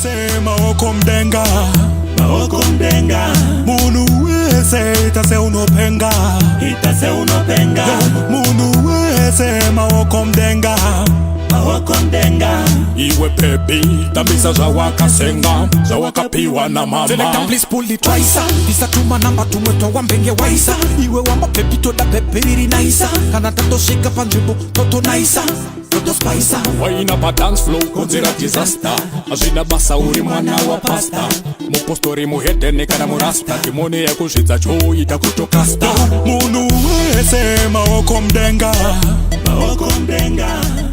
wese maoko mdenga munu wese itase unopenga munu wese maoko mdenga iwe pepi tabisa za wakasenga za wakapiwa na mama Selecta please pull it twice Disa tuma namba tumweto wambenge waisa Iwe wamba pepi toda pepiri naisa Kana tato shika panjibu toto naisa Toto spice Waina pa dance flow konzira disaster Ajina basa uri mwana wa pasta Mupostori muhetene kana murasta Kimone ya kushidza choo itakutokasta Munu wese maoko mdenga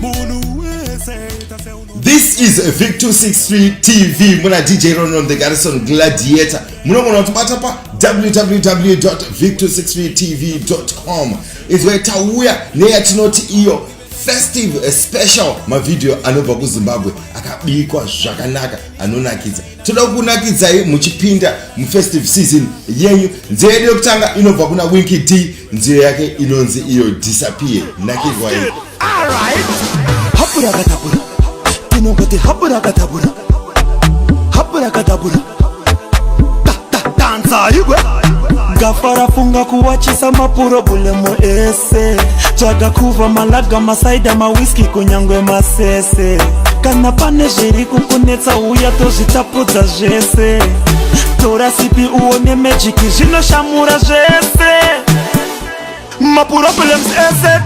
Munu wese itase uno This is Vic263 TV. Muna DJ Ron the Garrison Gladiator. Muna utupata pa www.vic263tv.com. Izwe tawuya neya tinoti iyo festive special ma video anobva ku Zimbabwe akabikwa zvakanaka anonakidza. Toda kunakidza muchipinda mu festive season yenyu. Nzeye yokutanga inobva kuna Winky D, nzeye yake inonzi iyo disappear. Nakidwa hiyo. All right. Hapurakatapura. Tinongoti hapurakatapura. Hapurakatapura. Danza igwe. Gafara funga kuwachisa mapuro bule mo ese. Chaga kuva malaga masaida ma whisky kunyangwe masese. Kana pane jeri kukunetsa uya tozitapudza zvese. Tora sipi uone magic zvino shamura zvese. My problems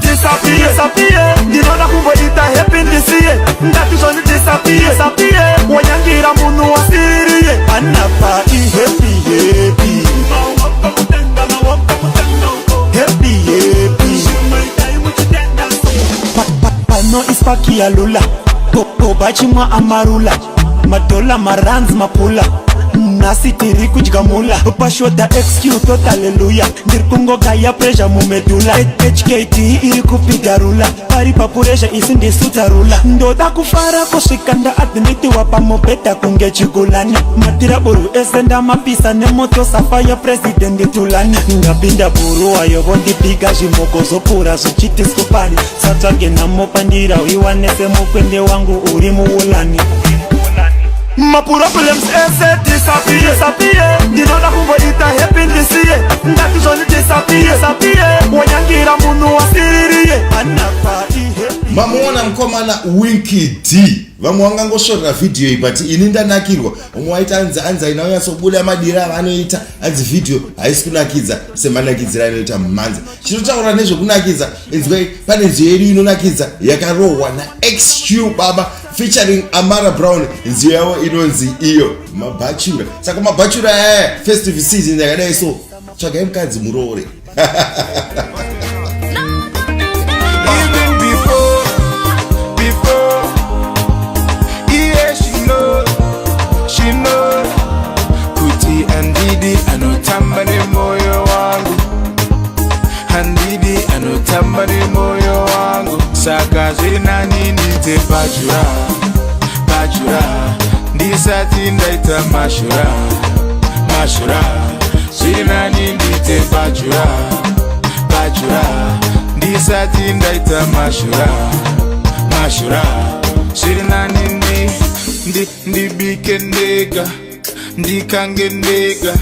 disappear. Ndinoda kumboita happy ndisiye. Ndatizvoni disappear. Wanyangira munhu wasiriye. Anapa happy. Pano ispaki ya lula. Bachimwa amarula. Madola marands mapula. Nasi tiri kujgamula Pashoda XQ tot hallelujah Ndirkungo gaya pressure mumedula HKT iri kupigarula Pari papuresha isindi sutarula Ndoda kufara koshikanda admiti wapa mobeta kunge chigulani Matira buru esenda mapisa nemoto safaya president tulani Ngabinda buru ayo bondi biga jimoko zopura zuchiti skopani Satage na mopandira wiwanese mokwende wangu uri muulani My problems disappear. Ndinoda kumboita happy ndisiye. Ndatizvoni disappear. Wanyangira munhu wasiriye. Anapa happy. Mamuona mkomana Winky D. Vamwanga ngoshora video iyi but ini ndanakirwa. Umwaita anza inonyatsobuda madira anoita anzi video haisi kunakidza semanakidzira anoita mmanza. Chinotaura nezvekunakidza inzwe pane nziyo yedu inonakidza yakarohwa na XQ baba featuring Amara Brown. Nziyo yavo inonzi iyo mabachura. Saka mabachura festive season yakadai so tsvagai mukadzi murore. Tambani moyo wangu Saka zinani nite bajura Ndisati ndaita mashura Zinani nite bajura Ndisati ndaita mashura Zinani ndibikendega Ndikangendega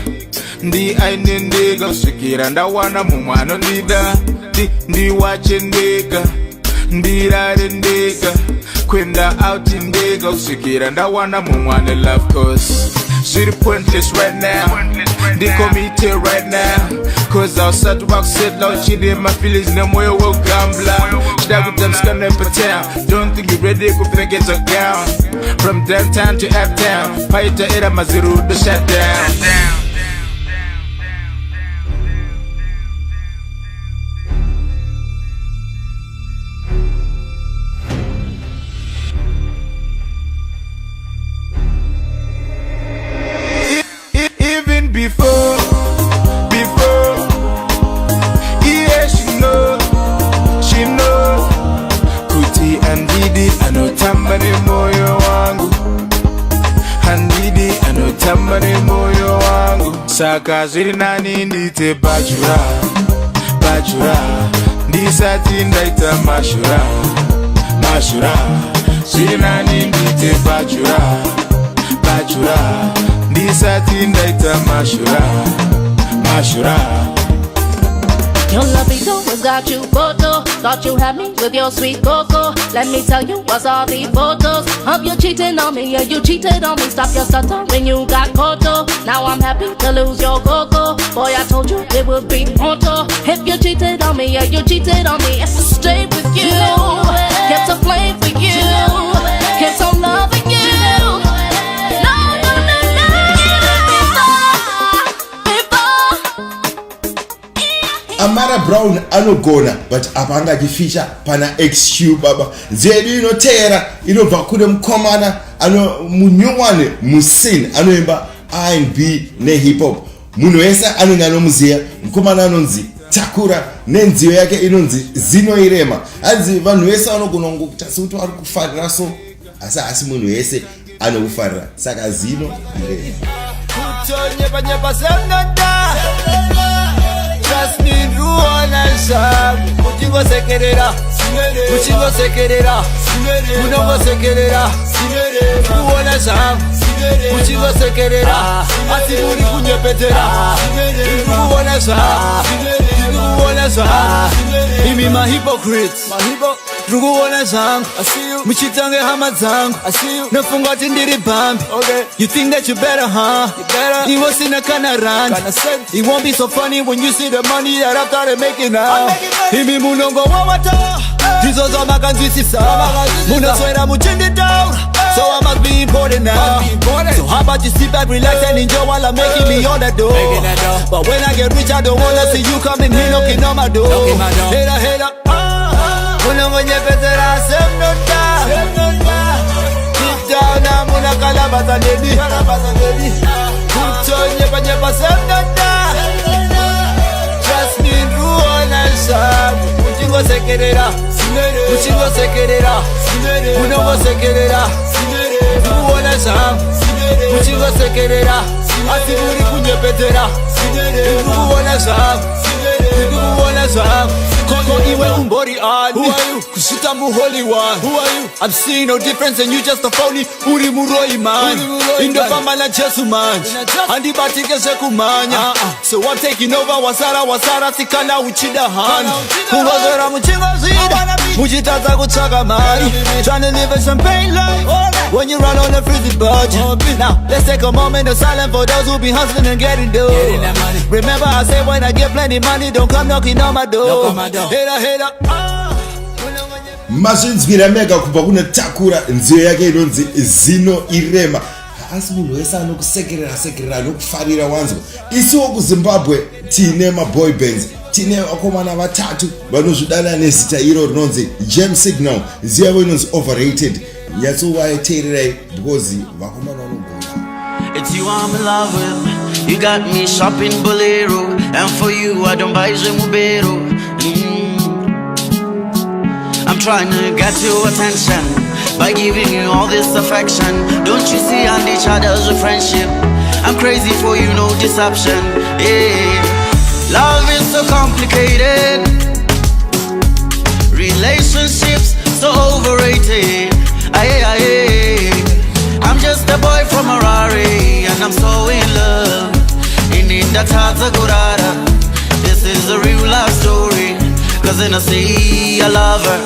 Ndi ainendega Sikira ndawana mumwano ndida Ndiwache ndega Ndirare ndega Kwenda out ndega Usikira ndawana mumwane love cause Shitty pointless right now They committed right now Cause outside walk sit down Chidi my feelings no moyo will gambler Chidago them scanning per town Don't think you ready go forget a gown From downtown to uptown Paita era maziru the shutdown Before, yeah, she know, Kuti and Didi, anotambani moyo wangu, and Didi, anotambani moyo wangu, Saka zirinani nite bajura, Ndisati ndaita mashura, zirinani nite bajura, machura ndisati ndaita mashura. Your lovey has got you photo. Thought you had me with your sweet cocoa. Let me tell you, I saw the photos of you cheating on me. Yeah, you cheated on me. Stop your stutter when you got photo. Now I'm happy to lose your cocoa. Boy, I told you it would be photo. If you cheated on me, yeah, you cheated on me. If I stayed with you, kept a flame for you, kept on loving you. Amara Brown anogona but apanga kifisha pana XQ baba zedu inotera inobva kune mukomana ano munyuwane musin anoimba R&B ne hip hop munhu wese anenge anomuziya mukomana anonzi Takura nenziyo yake inonzi Zino Irema adzi vanhu vese vanogona ngokuti kuti ari kufarira so asi munhu wese anokufarira saka Zino Irema kutonyepa semnanda just need ruona zangu kuchingosekerera kunongosekerera kuona zangu kuchingosekerera asi muri kunyepetera kuona zangu imi mahypocrites rukuona zangu muchitange hama zangu nofunga kuti ndiri bambi you think that you better iwo sina kana rand it won't be so funny when you see the money that I've started making now imi munongo wawata ndizozo makanzwisisa munoswera muchinditaura so I must be important now so how about you sit back relax and enjoy while I'm making me on the door but when I get rich I don't wanna see you coming here knocking on my door hater munongonyepetera semnota deep down amuna kalabasa nedi kutonyepa semnota just need ruona zangu kuchingosekerera kunongosekerera kuona zangu kuchingosekerera asi muri kunyepetera kuona zangu Koko iwe umbori ani Kushita muholi one I'm seeing no difference and you just a phony Uri muroi man Indofama na jesu manji Andi batike kumanya So I'm taking over wasara Sikana uchida hani Kungozera muchingozida Muchitaza kuchaka mari Trying to live a champagne life When you run on a frizzy budget Now let's take a moment of silence For those who be hustling and getting dough Remember I said when I get plenty money Don't come knocking on my door Hater Mazvinzwira mega kubva kuna Takura nziyo yake inonzi Zino Irema asi munhu wese anokusekerera anokufarira wanzwa isiwo kuZimbabwe tine maboy bands tine vakomana vatatu vanozvidana nezita iro rinonzi Jam Signal nziyo yavo inonzi Overrated nyatsovaiteererai because vakomana vanogona. It's you I'm in love with. You got me shopping Bolero, and for you I don't buy Jemubero. I'm trying to get your attention by giving you all this affection. Don't you see on each other's friendship? I'm crazy for you, no deception. Yeah, love is so complicated. Relationships so overrated. Aye. I'm just a boy from Harare and I'm so in love. In Indataza Gurara. This is a real life story. Cause when I say I love her,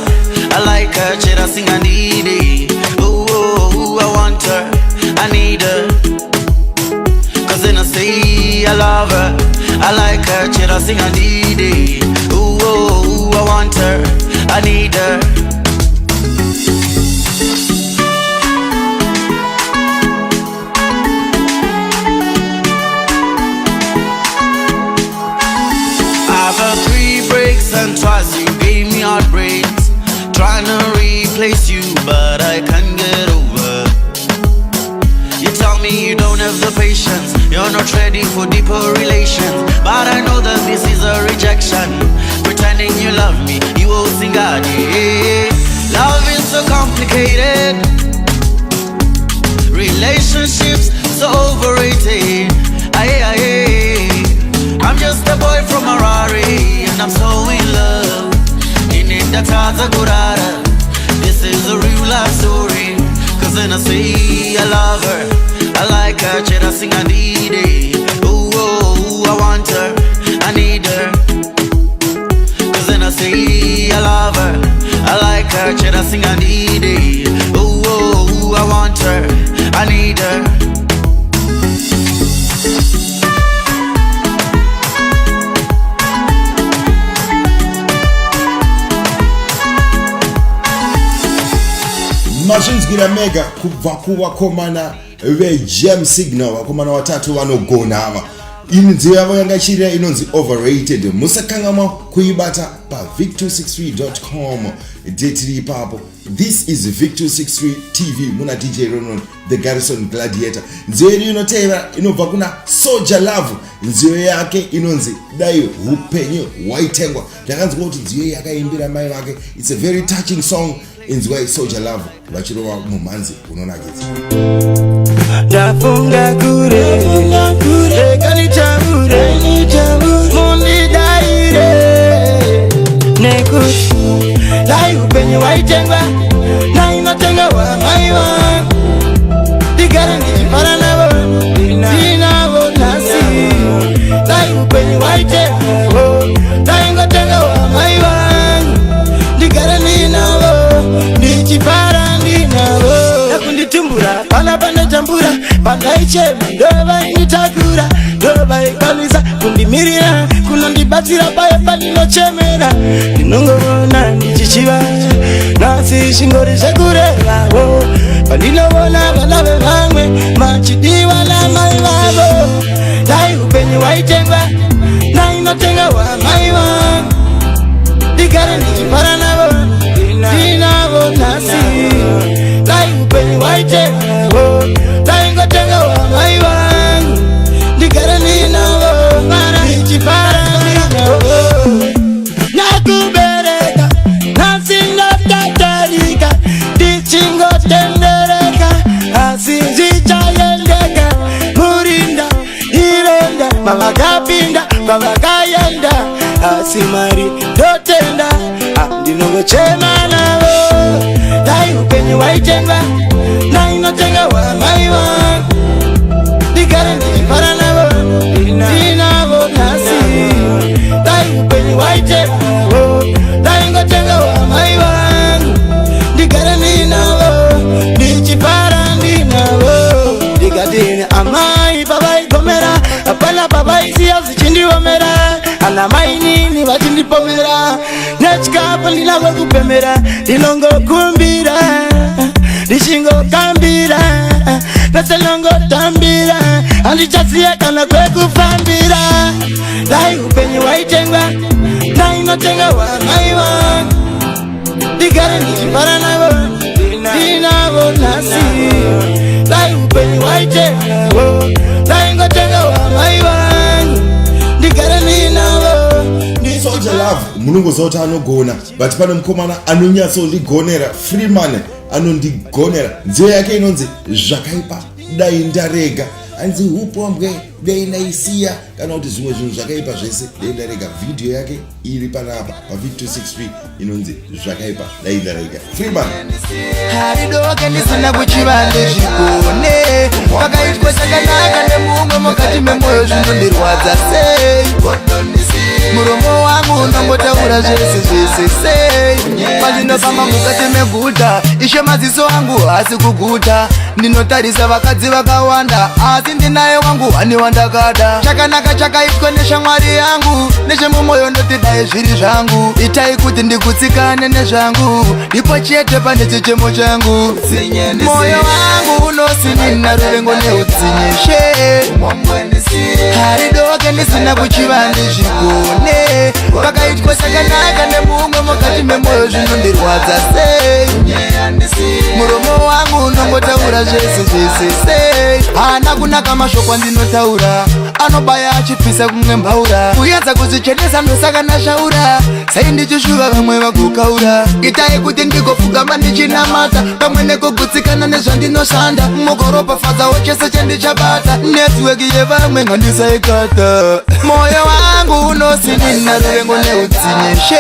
I like her, Chera sing I need it. Ooh, I want her, I need her. Cause when I say I love her, I like her, Chera sing I need it. Ooh, I want her, I need her. And twice you gave me heartbreaks, trying to replace you, but I can't get over. You tell me you don't have the patience, you're not ready for deeper relations, but I know that this is a rejection. Pretending you love me, you will sing God. Yeah. Love is so complicated. Relationships so overrated. Aye. I'm just a boy from Harare and I'm so in love. In Indataza Gurara. This is a real life story. Cause when I say I love her, I sing I need it. Ooh, oh, I want her, I need her. Cause then I say I love her, I like her. Should I sing I need it. Ooh, oh, I want her, I need her. Machines gira mega kubva kuvakomana veGem Signal, vakomana vatatu vanogona ava. Inzira yavo yanga chirira inonzi Overrated. Musakangama kuibata pa vic263.com. Detiri ipapo. This is Vic263 TV. Muna DJ Ronald, the Garrison Gladiator. Nzira inoteva inobva kuna Soldier Love. Nzira yake inonzi dai hupenyu waitengwa. Ndakanzwa kuti nzira yakaimbira mai vake. It's a very touching song. Inzwa Soldier Love vachirova mumanzi unonakidza. Ndafunga kure kanitabure mundidaire nekuti dai upenyu waitengwa na inotenga wa mai wangu ndigare ndichifara navo ndinavo nhasi dai upenyu waitengwa dai ngotenga wa mai wangu ndigare ndinavo ndichifara ndinavo nakunditumbura pana panotambura pandaichema ndova initakura ndova ikwanisa kundimirira kunondibatsira paye paninochemera ndinongovona ndichichiva nasi shingori zvekurevavo pandinovona vana vevamwe machidiwa namai vavo dai upenyu waitengwa nainotenga wa mai vangu ndigare ndichifara navo ndinavo nhasi dai upenyu waitengwa dai ngotenga wa mai vangu ndigare ndinavo ndichifara ndinavo nakubereka nasingatatarika ndichingotendereka asi zvichayendeka murinda ironda mavakapinda mavakayenda asi mari ndotenda ndinongochema navo dai upenyu waitengwa nainotenga wa mai vangu ndigare ndichifara navo ndinavo nhasi dai upenyu waitengwa dai ngotenga wa mai vangu ndigare ndinavo ndichifara ndinavo ndikadini amai pavaigomera apana pavaisiya zvichindiomera ana mai nini vachindipomera nechikapo ndinavo kupemera ndinongokumbira ndichingokambira pese nongotambira handichasiya kana kwekufambira dai upenyu waitengwa nainotenga wa mai vangu ndigare ndichifara navo ndinavo nhasi dai upenyu waitengwa dai ngotenga wa mai vangu ndigare ndinavo. Soldier Love munongozoti anogona but pane mukomana anonyatsoondigonera Freeman anondigonera nzira yake inonzi zvakaipa dai ndarega anzi upombwe dai naisiya kana kuti zvimwe zvinhu zvakaipa zvese dai ndarega. Video yake iri panapa pa Vic263 inonzi zvakaipa dai ndarega. Freeman haridoke ndisina kuchiva ndezvikone pakaitwa sakanaka nemumwe mukati memwoyo zvinondirwadza sei muromo wangu unongotaura zvese zvese sei pandinofamba mukati meguta ishe maziso angu hasi kuguta ndinotarisa vakadzi vakawanda asi ndinaye wangu ani wandakada chakanaka chakaitwa neshamwari yangu nechemumwoyo ndotidai zviri zvangu itai kuti ndikutsikane nezvangu ndipo chete pane chichemo changu moyo wangu unosinina ruvengo neudzinyeshe haridoke ndisina kuchiva ndezvikone pakaitwa sakanaka nemumwe mukati memwoyo zvinondirwadza sei muromo wangu unongotaura zvese zvese sei hana kunaka mashoko andinotaura anobaya achipisa kumwe mbaura kuyedza kuzvichenesa ndosakana shaura sai ndichishuva vamwe vagokaura itai kuti ndigopfugama ndichinamata pamwe nekugutsikana nezvandinoshanda mugoropafadzawo chese chandichabata netiweki yevamwe ngandisaikata moyo wangu wangu unosinina ruvengo neudzinyeshe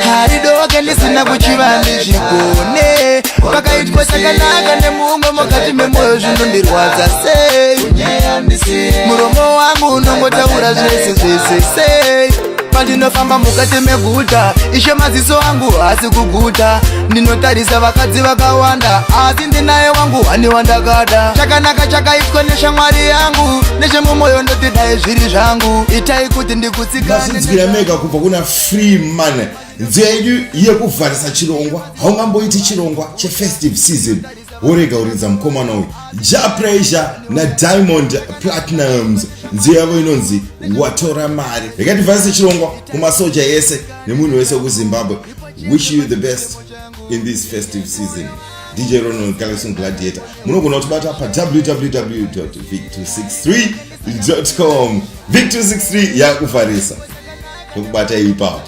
hari doke ndisina kuchivandi chigone pakaitwa chakanaka nemumwe mukati memoyo zvinondirwadza sei muromo wangu unongotaura zvese zvese sei pandinofamba mukati meguta ishe maziso angu hasi kuguta ndinotarisa vakadzi vakawanda asi ndinaye wangu hani wandakada chakanaka chakaitwa neshamwari yangu nechemumwoyo ndotidai zviri zvangu itai kuti ndikutsikane mega kubva kuna Free Man. Nzira yedu yekuvharisa chirongwa haungamboiti chirongwa chefestive season worega uridza mukomana uyu Ja Pressure naDiamond Platnumz. Nzira yavo inonzi watora mari. Rekativharise chirongwa kumasoja ese nemunhu wese kuZimbabwe. Wish you the best in this festive season. DJ Ronald Galaxy Gladiator. Munogona kutibata pa www.vic263.com. Vic263 yakuvharisa tokubata ipapo.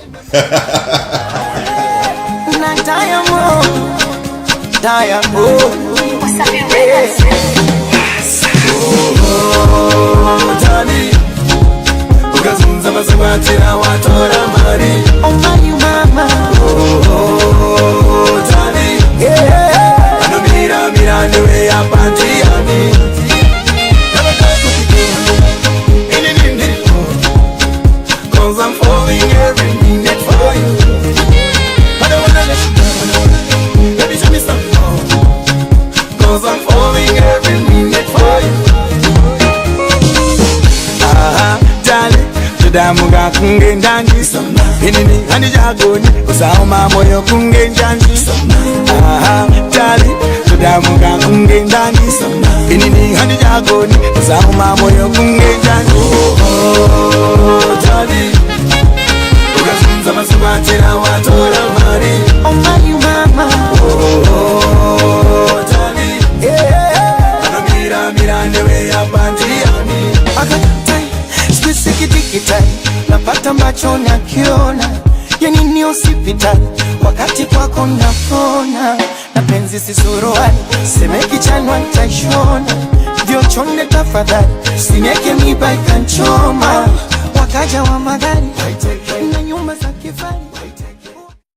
ukazunza masabatira watora mari anomira newe yapatiani cause I'm falling every minute for you. I don't wanna let you down. Baby, show me some love. Cause I'm falling every minute for you. Darling, tudamuga kunge ndani inini hani jagoni usaoma moyo kunge ndani darling, tudamuga kunge ndani inini hani jagoni usaoma moyo kunge ndani darling, ukazunza masubatira watora mari darling, anomira newe yapandiani Sikitai napata macho na kiona yanini usipita wakati kwako napona na penzi sisuruani semeki chanwa nitaishona vyo chonde tafadhali sineke miba ikanchoma wakaja wa magari